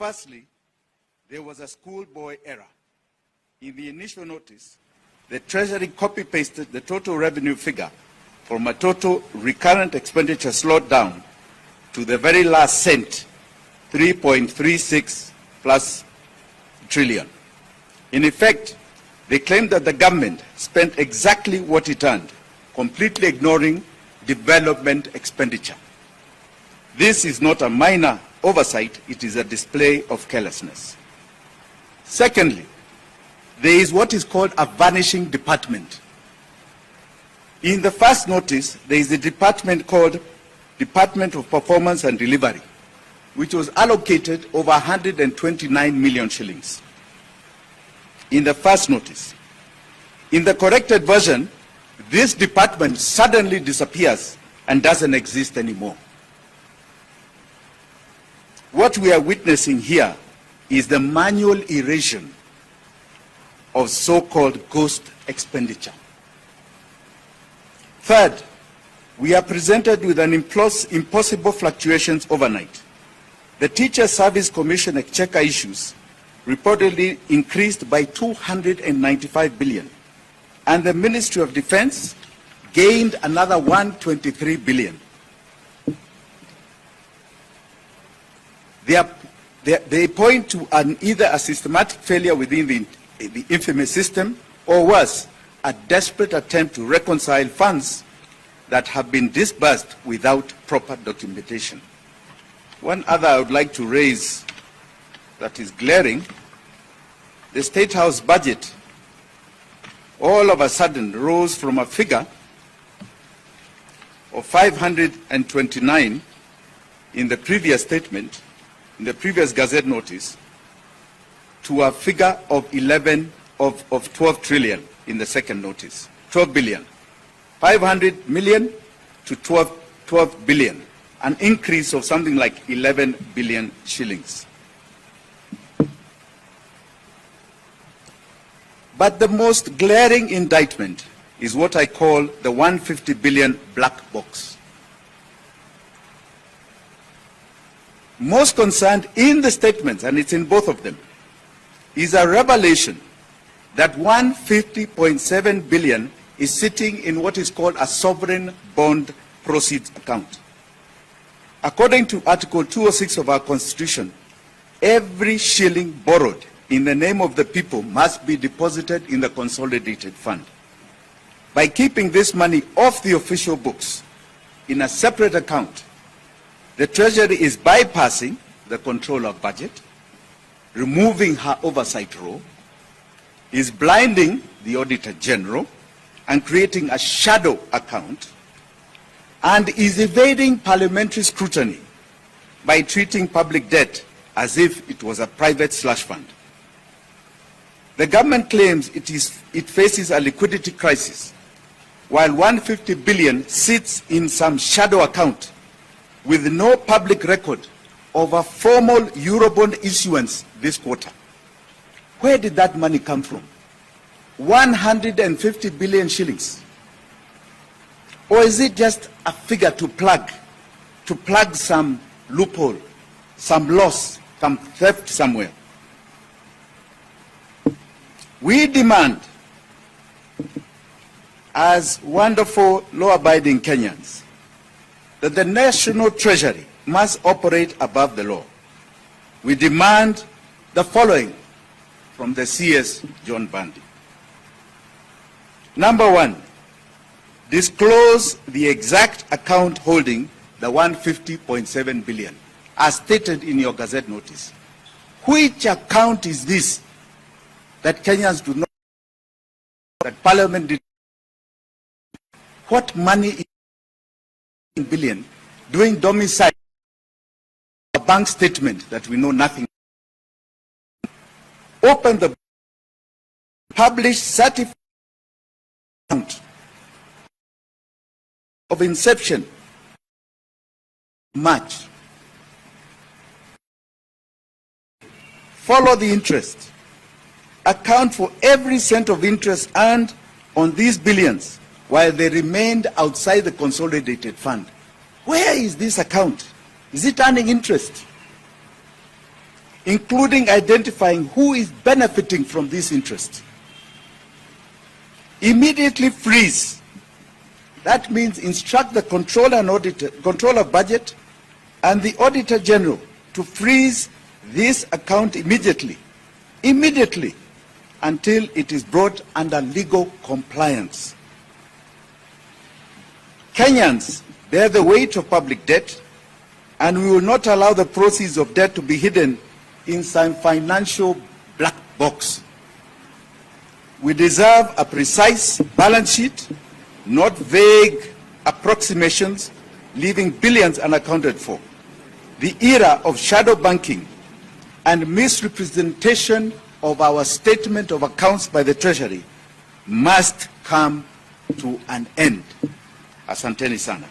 Firstly, there was a schoolboy error. In the initial notice, the Treasury copy-pasted the total revenue figure from a total recurrent expenditure slowed down to the very last cent, 3.36 plus trillion. In effect, they claimed that the government spent exactly what it earned, completely ignoring development expenditure. This is not a minor oversight, it is a display of carelessness. Secondly, there is what is called a vanishing department. In the first notice, there is a department called Department of Performance and Delivery, which was allocated over 129 million shillings. In the first notice. In the corrected version, this department suddenly disappears and doesn't exist anymore. What we are witnessing here is the manual erasure of so-called ghost expenditure. Third, we are presented with an impossible fluctuations overnight. The Teacher Service Commission exchequer issues reportedly increased by 295 billion, and the Ministry of Defense gained another 123 billion. They point to either a systematic failure within the infamous system, or worse, a desperate attempt to reconcile funds that have been disbursed without proper documentation. One other I would like to raise that is glaring: the State House budget all of a sudden rose from a figure of 529 in the previous statement, in the previous Gazette notice, to a figure of 12 trillion in the second notice, 12 billion. 500 million to 12 billion, an increase of something like 11 billion shillings. But the most glaring indictment is what I call the 150 billion black box. Most concerned in the statements, and it's in both of them, is a revelation that 150.7 billion is sitting in what is called a sovereign bond proceeds account. According to Article 206 of our Constitution, every shilling borrowed in the name of the people must be deposited in the consolidated fund. By keeping this money off the official books in a separate account, the Treasury is bypassing the control of budget, removing her oversight role, is blinding the Auditor General and creating a shadow account, and is evading parliamentary scrutiny by treating public debt as if it was a private slush fund. The government claims it faces a liquidity crisis, while 150 billion sits in some shadow account with no public record of a formal Eurobond issuance this quarter. Where did that money come from? 150 billion shillings. Or is it just a figure to plug some loophole, some loss, some theft somewhere? We demand, as wonderful law-abiding Kenyans, that the National Treasury must operate above the law. We demand the following from the CS John Mbadi. Number one, disclose the exact account holding the 150.7 billion, as stated in your Gazette notice. Which account is this that Kenyans do not, that Parliament did? What money is in billion doing domicile a bank statement that we know nothing? Open the publish certificate of inception March. Follow the interest. Account for every cent of interest earned on these billions while they remained outside the consolidated fund. Where is this account? Is it earning interest? including identifying who is benefiting from this interest. Immediately freeze. That means instruct the controller and controller budget and the Auditor General to freeze this account immediately, until it is brought under legal compliance. Kenyans bear the weight of public debt, and we will not allow the proceeds of debt to be hidden in some financial black box. We deserve a precise balance sheet, not vague approximations leaving billions unaccounted for. The era of shadow banking and misrepresentation of our statement of accounts by the Treasury must come to an end. Asanteni sana.